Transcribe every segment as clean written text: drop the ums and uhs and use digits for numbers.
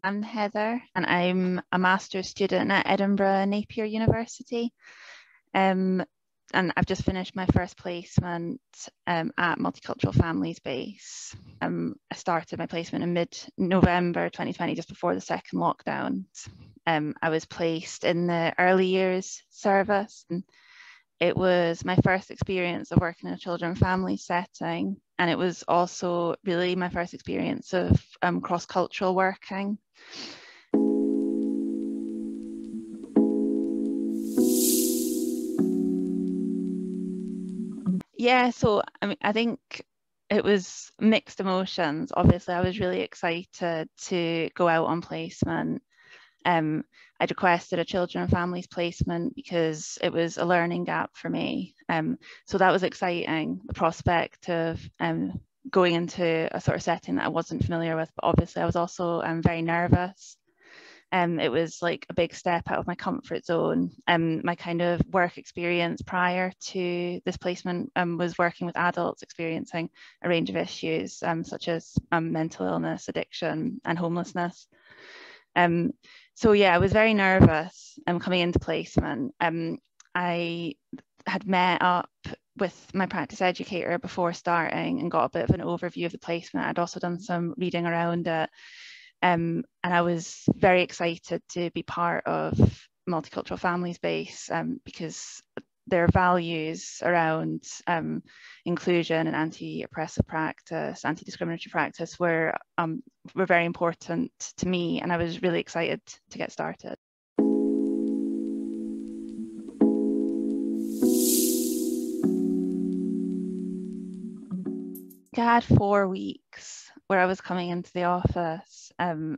I'm Heather, and I'm a master's student at Edinburgh Napier University. Um, and I've just finished my first placement at Multicultural Families Base. I started my placement in mid-November 2020, just before the second lockdown. I was placed in the early years service. And it was my first experience of working in a children and family setting. And it was also really my first experience of cross-cultural working. Yeah, so I think it was mixed emotions. Obviously, I was really excited to go out on placement. I'd requested a children and families placement because it was a learning gap for me. So that was exciting, the prospect of going into a sort of setting that I wasn't familiar with, but obviously I was also very nervous. It was like a big step out of my comfort zone. My kind of work experience prior to this placement was working with adults experiencing a range of issues, such as mental illness, addiction, and homelessness. So yeah, I was very nervous coming into placement. I had met up with my practice educator before starting and got a bit of an overview of the placement. I'd also done some reading around it. And I was very excited to be part of Multicultural Families Base because their values around inclusion and anti-oppressive practice, anti-discriminatory practice were very important to me, and I was really excited to get started. I had 4 weeks where I was coming into the office, and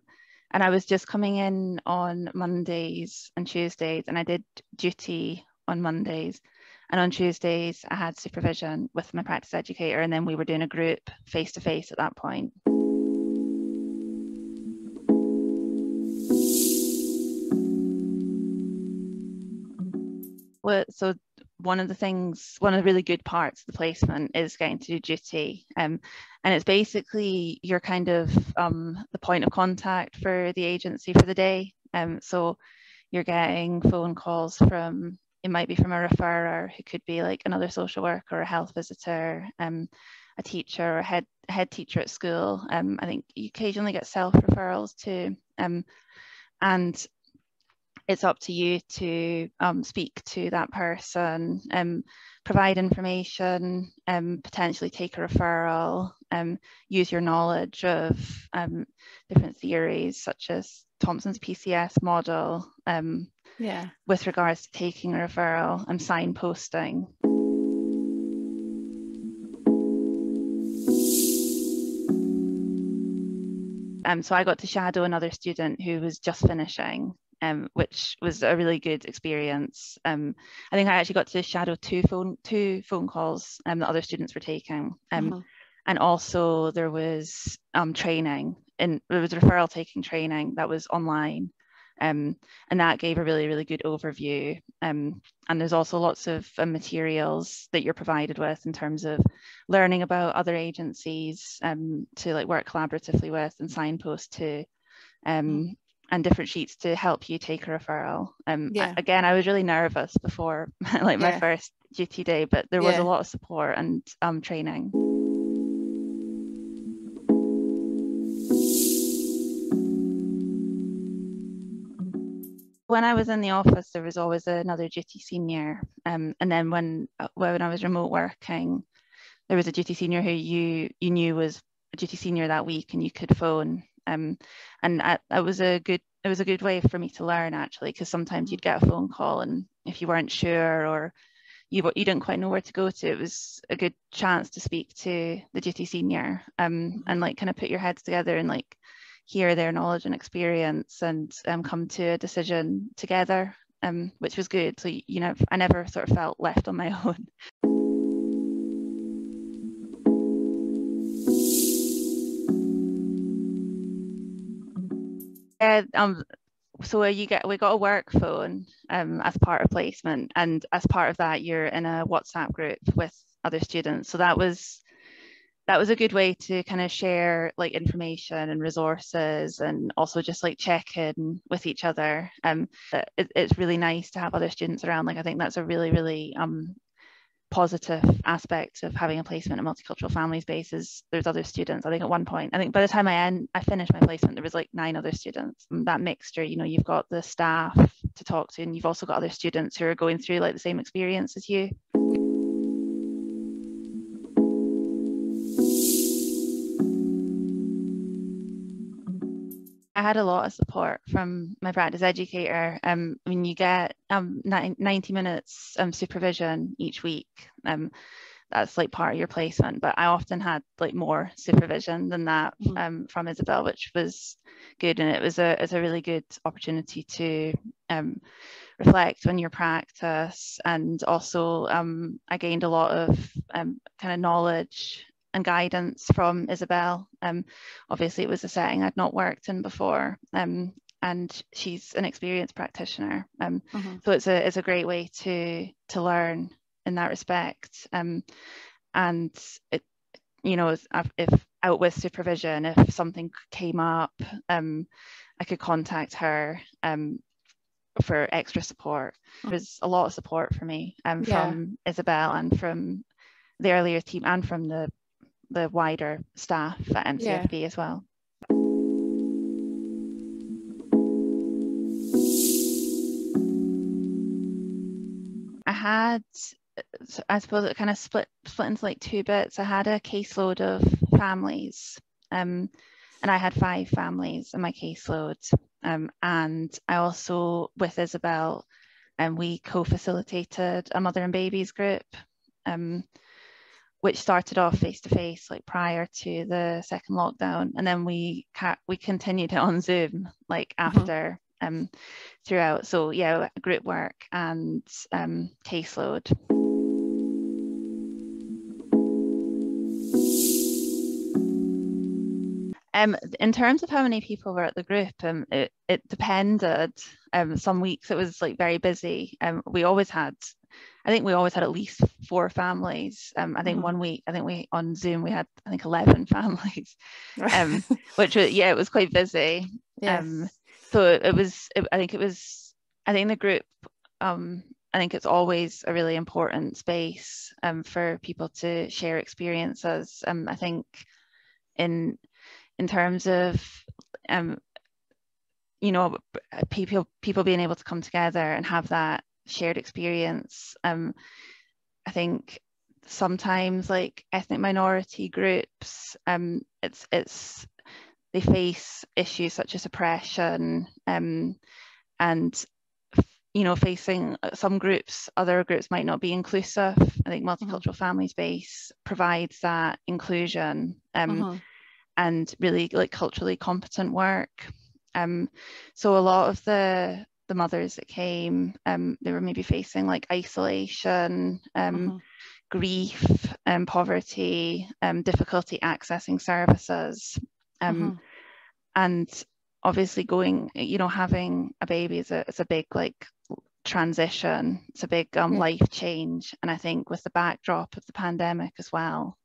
I was just coming in on Mondays and Tuesdays, and I did duty on Mondays, and on Tuesdays I had supervision with my practice educator, and then we were doing a group face-to-face at that point. Well, so one of the really good parts of the placement is getting to do duty, and it's basically you're kind of the point of contact for the agency for the day. So you're getting phone calls from, it might be from a referrer who could be like another social worker or a health visitor, a teacher or a head teacher at school. I think you occasionally get self-referrals too, and it's up to you to speak to that person, provide information, potentially take a referral, use your knowledge of different theories such as Thompson's PCS model, with regards to taking a referral and signposting. So I got to shadow another student who was just finishing, which was a really good experience. I think I actually got to shadow two phone calls that other students were taking. And also there was training, and there was referral taking training that was online. And that gave a really, really good overview. And there's also lots of materials that you're provided with in terms of learning about other agencies to like work collaboratively with and signpost to, and different sheets to help you take a referral. Again, I was really nervous before like my first duty day, but there was a lot of support and training. When I was in the office, there was always another duty senior. And then when I was remote working, there was a duty senior who you knew was a duty senior that week, and you could phone. And it was a good way for me to learn, actually, because sometimes you'd get a phone call, and if you weren't sure or you didn't quite know where to go to, it was a good chance to speak to the duty senior and like kind of put your heads together and like hear their knowledge and experience and come to a decision together, which was good. So, you know, I never sort of felt left on my own. So we got a work phone as part of placement, and as part of that, you're in a WhatsApp group with other students. So that was that was a good way to kind of share like information and resources, and also just like check in with each other. It's really nice to have other students around. Like I think that's a really, really positive aspect of having a placement in multicultural family spaces. There's other students. I think at one point, I think by the time I finished my placement, there was like 9 other students. And that mixture, you know, you've got the staff to talk to, and you've also got other students who are going through like the same experience as you. I had a lot of support from my practice educator. I mean, you get 90 minutes supervision each week. That's like part of your placement, but I often had like more supervision than that from Isabel, which was good. And it was a really good opportunity to reflect on your practice. And also I gained a lot of kind of knowledge and guidance from Isabel. Obviously it was a setting I'd not worked in before, and she's an experienced practitioner. So it's a great way to learn in that respect. And it, you know, if out with supervision, if something came up, I could contact her for extra support. There was a lot of support for me from Isabel and from the earlier team and from the wider staff at MCFB as well. I had, I suppose it kind of split into like 2 bits. I had a caseload of families, and I had 5 families in my caseload. And I also, with Isabel, we co-facilitated a mother and babies group, which started off face-to-face like prior to the second lockdown, and then we continued it on Zoom like after throughout. So yeah, group work and caseload. In terms of how many people were at the group, it depended. Some weeks it was like very busy. We always had at least 4 families. I think one week, we on Zoom we had 11 families, which was, it was quite busy. Yes. So I think the group, I think it's always a really important space for people to share experiences. I think in terms of you know, people being able to come together and have that shared experience. I think sometimes like ethnic minority groups, they face issues such as oppression, and you know, facing some groups, other groups might not be inclusive. I think multicultural family space provides that inclusion, and really like culturally competent work. So a lot of the mothers that came, they were maybe facing like isolation, grief, poverty, difficulty accessing services, and obviously going, you know, having a baby is a big like transition. It's a big life change, and I think with the backdrop of the pandemic as well,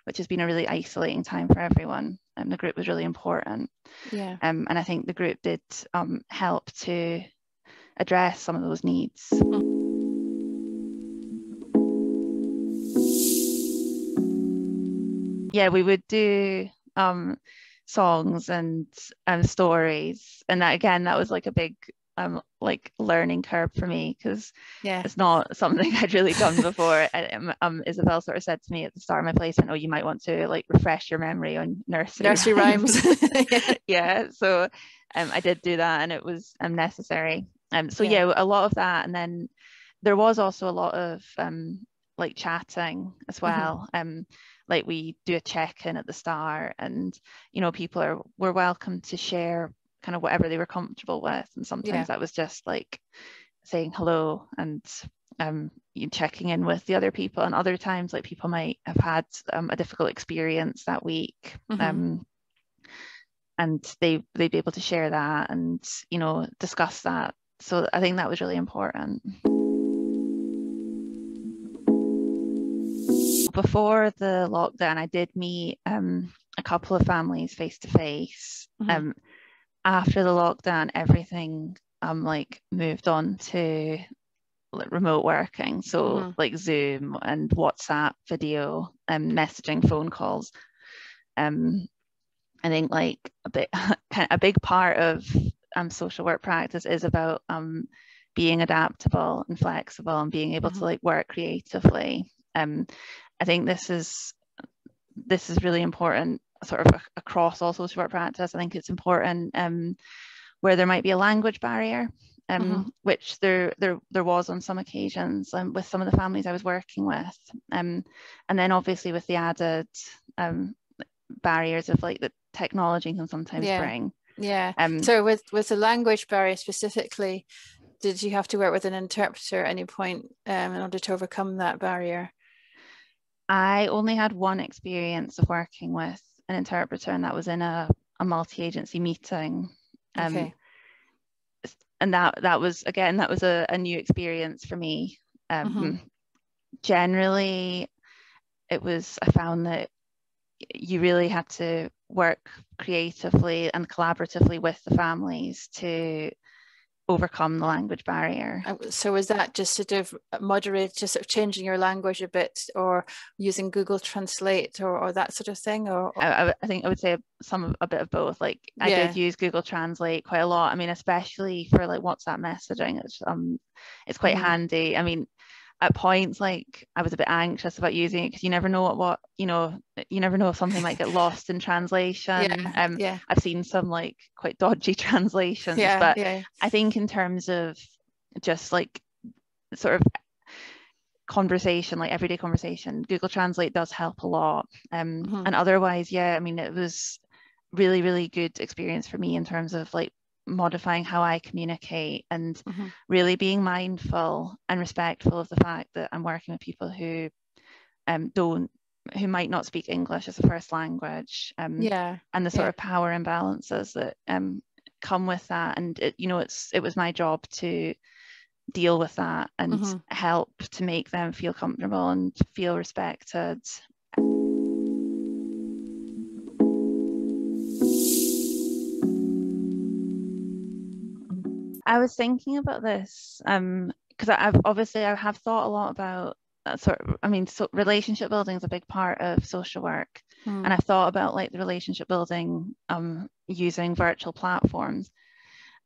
which has been a really isolating time for everyone, and the group was really important. And I think the group did help to address some of those needs. Yeah, we would do songs and stories, and that was like a big like learning curve for me, because it's not something I'd really done before. Isabel sort of said to me at the start of my placement, "Oh, you might want to like refresh your memory on nursery rhymes." So I did do that, and it was necessary. So a lot of that, and then there was also a lot of like chatting as well. Like we do a check-in at the start, and you know, people were welcome to share kind of whatever they were comfortable with, and sometimes that was just like saying hello and you checking in with the other people, and other times like people might have had a difficult experience that week, and they'd be able to share that and, you know, discuss that. So I think that was really important. before the lockdown, I did meet a couple of families face to face. After the lockdown, everything like moved on to like remote working, so like Zoom and WhatsApp video and messaging, phone calls. I think like a big part of social work practice is about being adaptable and flexible and being able to like work creatively. I think this is really important sort of across all social work practice. I think it's important where there might be a language barrier, which there was on some occasions with some of the families I was working with, and then obviously with the added barriers of like the technology can sometimes bring. So with the language barrier specifically, did you have to work with an interpreter at any point in order to overcome that barrier? I only had one experience of working with an interpreter, and that was in a multi-agency meeting. And that was a new experience for me. Generally, I found that you really had to work creatively and collaboratively with the families to overcome the language barrier. So was that just sort of moderate, just sort of changing your language a bit, or using Google Translate or that sort of thing? Or I think I would say a bit of both. Like I did use Google Translate quite a lot. I mean, especially for like WhatsApp messaging, it's quite handy. I mean, at points like I was a bit anxious about using it because you never know you never know if something might get lost in translation. I've seen some like quite dodgy translations, but I think in terms of just like sort of conversation, like everyday conversation, Google Translate does help a lot. And otherwise, I mean, it was really, really good experience for me in terms of like modifying how I communicate and really being mindful and respectful of the fact that I'm working with people who might not speak English as a first language, and the sort of power imbalances that come with that. And it was my job to deal with that and help to make them feel comfortable and feel respected. I was thinking about this because I have thought a lot about relationship building is a big part of social work, and I've thought about like the relationship building using virtual platforms,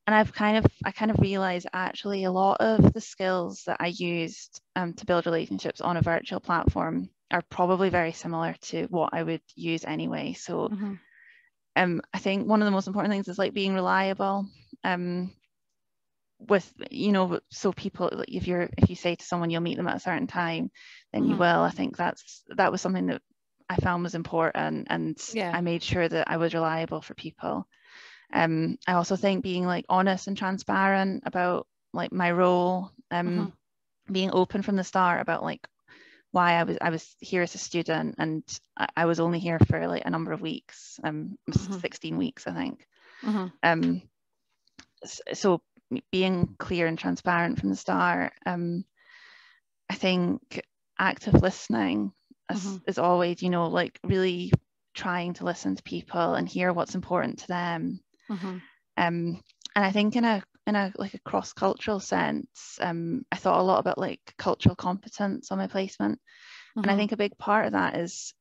and I kind of realized actually a lot of the skills that I used to build relationships on a virtual platform are probably very similar to what I would use anyway. So I think one of the most important things is like being reliable. With so people, if you say to someone you'll meet them at a certain time, then you will. I think that was something that I found was important, and I made sure that I was reliable for people. I also think being like honest and transparent about like my role, being open from the start about like why I was here as a student, and I was only here for like a number of weeks, 16 weeks I think. So being clear and transparent from the start. I think active listening is always, like really trying to listen to people and hear what's important to them. And I think in a like a cross-cultural sense, I thought a lot about like cultural competence on my placement. And I think a big part of that is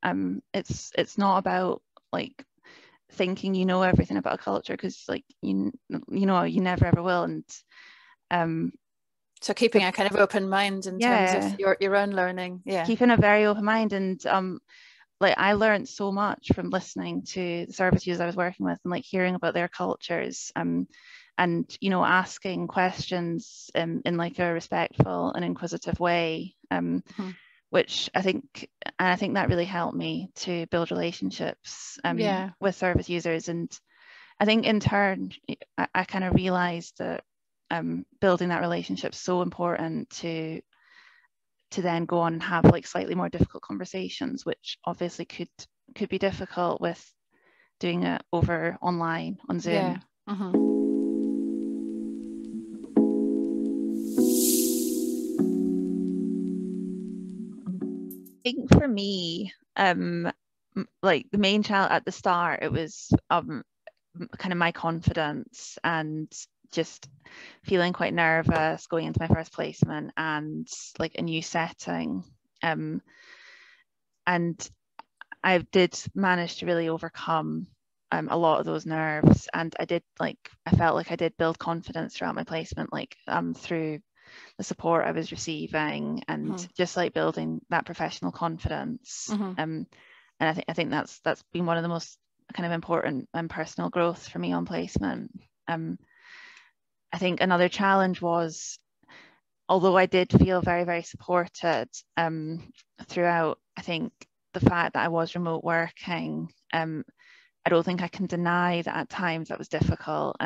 it's not about like thinking you know everything about a culture, because like you never ever will. And so keeping a kind of open mind in terms of your own learning, keeping a very open mind. And like I learned so much from listening to the service users I was working with and like hearing about their cultures, and asking questions in like a respectful and inquisitive way, which I think that really helped me to build relationships with service users. And I think in turn, I kind of realized that building that relationship is so important to then go on and have like slightly more difficult conversations, which obviously could be difficult with doing it over online on Zoom. think for me, like the main challenge at the start, it was kind of my confidence and just feeling quite nervous going into my first placement and like a new setting. And I did manage to really overcome a lot of those nerves, and I felt like I did build confidence throughout my placement, like through the support I was receiving and just like building that professional confidence. And I think that's been one of the most kind of important personal growth for me on placement. I think another challenge was, although I did feel very, very supported throughout, I think the fact that I was remote working, I don't think I can deny that at times that was difficult.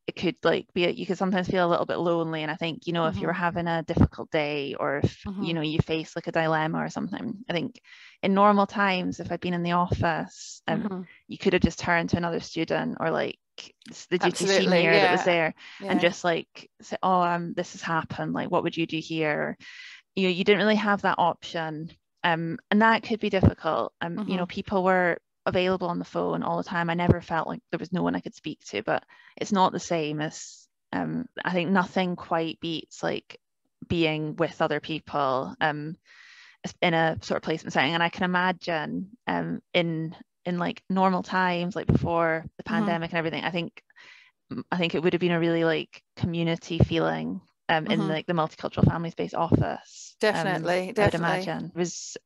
It could like be, you could sometimes feel a little bit lonely. And I think, you know, if you were having a difficult day, or if, you know, you face like a dilemma or something, I think in normal times, if I'd been in the office, you could have just turned to another student or like the duty senior that was there and just like say, oh, this has happened. Like, what would you do here? You know, you didn't really have that option. And that could be difficult. You know, people were available on the phone all the time. I never felt like there was no one I could speak to, but it's not the same as I think nothing quite beats like being with other people in a sort of placement setting. And I can imagine in like normal times, like before the pandemic and everything, I think it would have been a really like community feeling in like the multicultural family space office. Definitely. I would imagine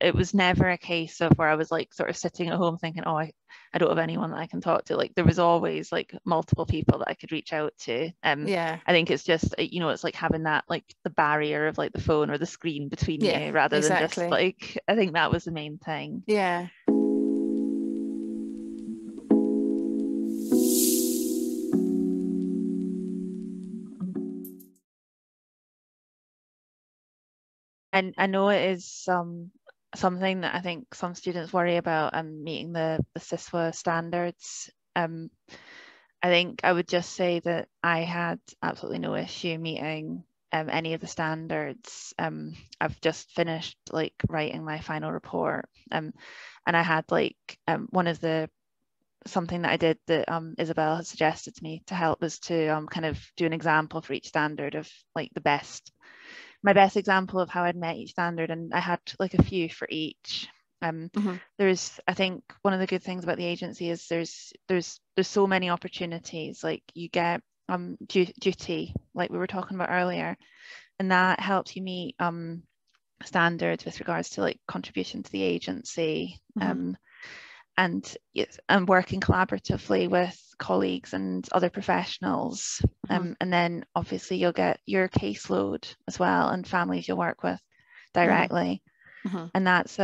it was never a case of where I was like sort of sitting at home thinking, oh, I don't have anyone that I can talk to. Like there was always like multiple people that I could reach out to. I think it's just, you know, it's like having that like the barrier of like the phone or the screen between you rather than just like, I think that was the main thing. And I know it is something that I think some students worry about, meeting the cisco standards. I think I would just say that I had absolutely no issue meeting any of the standards. I've just finished like writing my final report, and I had like something that I did that Isabel had suggested to me to help was to kind of do an example for each standard of like my best example of how I'd met each standard, and I had like a few for each. There's, I think one of the good things about the agency is there's so many opportunities. Like you get duty, like we were talking about earlier, and that helps you meet standards with regards to like contribution to the agency. And working collaboratively with colleagues and other professionals. And then obviously you'll get your caseload as well, and families you'll work with directly. And that's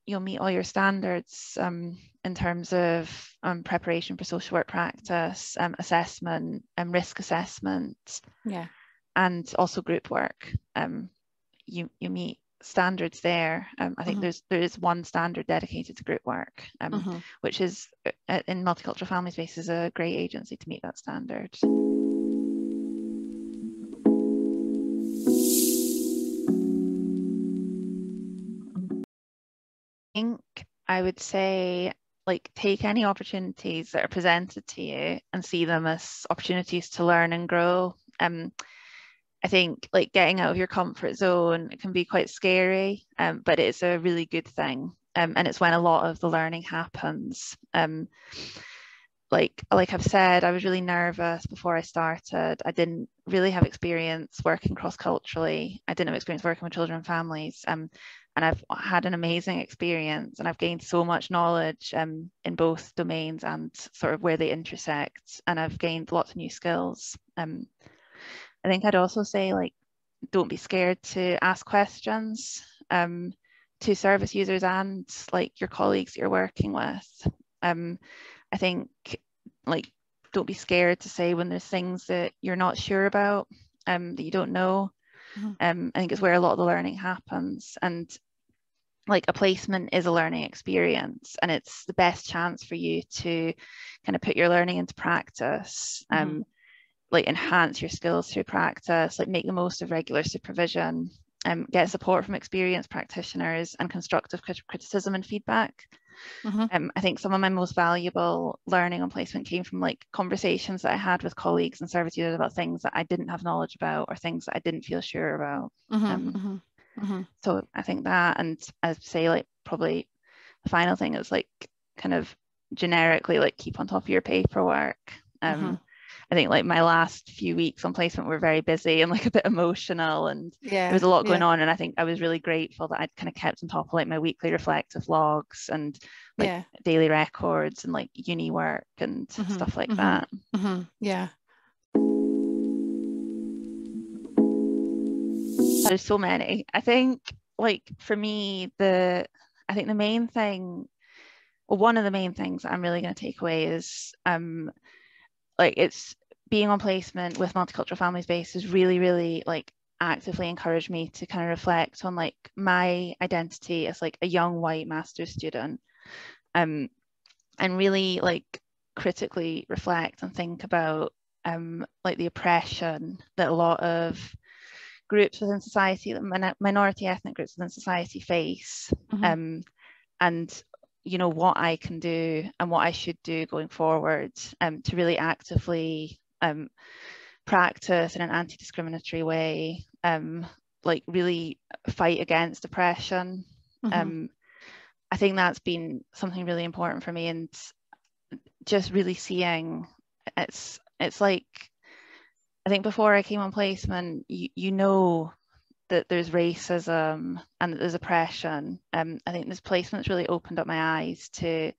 you'll meet all your standards in terms of preparation for social work practice, assessment and risk assessment, and also group work. You meet standards there. I think there is one standard dedicated to group work, which is in multicultural family space is a great agency to meet that standard. I think I would say like take any opportunities that are presented to you and see them as opportunities to learn and grow. I think like getting out of your comfort zone, it can be quite scary, but it's a really good thing. And it's when a lot of the learning happens. Like I've said, I was really nervous before I started. I didn't really have experience working cross-culturally. I didn't have experience working with children and families. And I've had an amazing experience, and I've gained so much knowledge in both domains and sort of where they intersect. And I've gained lots of new skills. I think I'd also say like, don't be scared to ask questions to service users and like your colleagues that you're working with. I think like, don't be scared to say when there's things that you're not sure about, that you don't know. I think it's where a lot of the learning happens. And like a placement is a learning experience, and it's the best chance for you to kind of put your learning into practice. Like enhance your skills through practice, like make the most of regular supervision. get support from experienced practitioners, and constructive criticism and feedback. I think some of my most valuable learning on placement came from like conversations that I had with colleagues and service users about things that I didn't have knowledge about or things that I didn't feel sure about. So I think that, and I'd say like probably the final thing is like kind of generically like keep on top of your paperwork. I think like my last few weeks on placement were very busy and like a bit emotional, and there was a lot going on, and I think I was really grateful that I'd kind of kept on top of like my weekly reflective logs and like daily records and like uni work and stuff like that. There's so many. I think like for me I think the main thing, or one of the main things that I'm really going to take away is like it's being on placement with multicultural families based has really like actively encouraged me to kind of reflect on like my identity as like a young white master's student, and really like critically reflect and think about like the oppression that a lot of groups within society, minority ethnic groups within society face, and you know what I can do and what I should do going forward to really actively practice in an anti-discriminatory way, like really fight against oppression. I think that's been something really important for me, and just really seeing it's like, I think before I came on placement, you know that there's racism and that there's oppression. I think this placement's really opened up my eyes to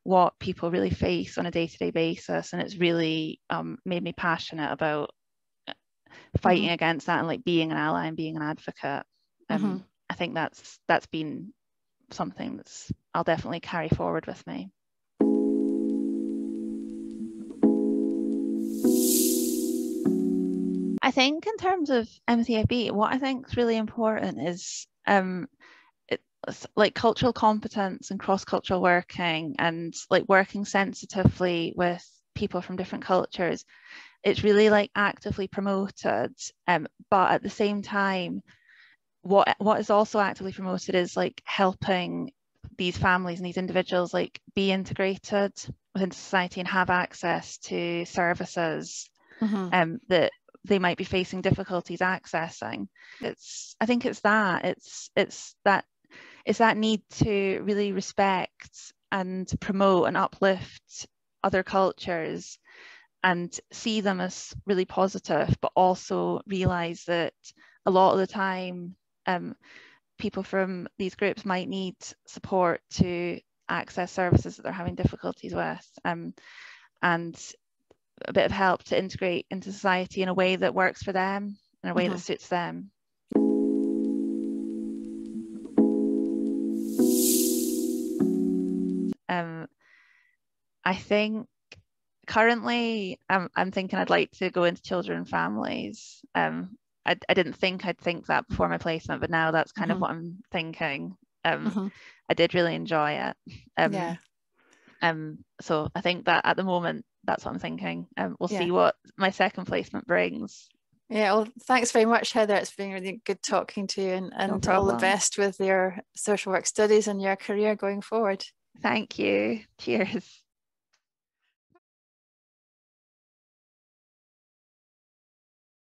what people really face on a day-to-day basis, and it's really made me passionate about fighting against that and like being an ally and being an advocate. I think that's been something that's I'll definitely carry forward with me. I think in terms of MCFB, what I think is really important is like cultural competence and cross-cultural working, and like working sensitively with people from different cultures. It's really like actively promoted, but at the same time, what is also actively promoted is like helping these families and these individuals like be integrated within society and have access to services that they might be facing difficulties accessing. I think it's that need to really respect and promote and uplift other cultures and see them as really positive, but also realize that a lot of the time people from these groups might need support to access services that they're having difficulties with, and a bit of help to integrate into society in a way that works for them, in a way that suits them. I think currently I'm thinking I'd like to go into children and families. I didn't think I'd think that before my placement, but now that's kind of what I'm thinking. I did really enjoy it. So I think that at the moment, that's what I'm thinking. We'll see what my second placement brings. Yeah, well, thanks very much, Heather. It's been really good talking to you, and all the best with your social work studies and your career going forward. Thank you. Cheers.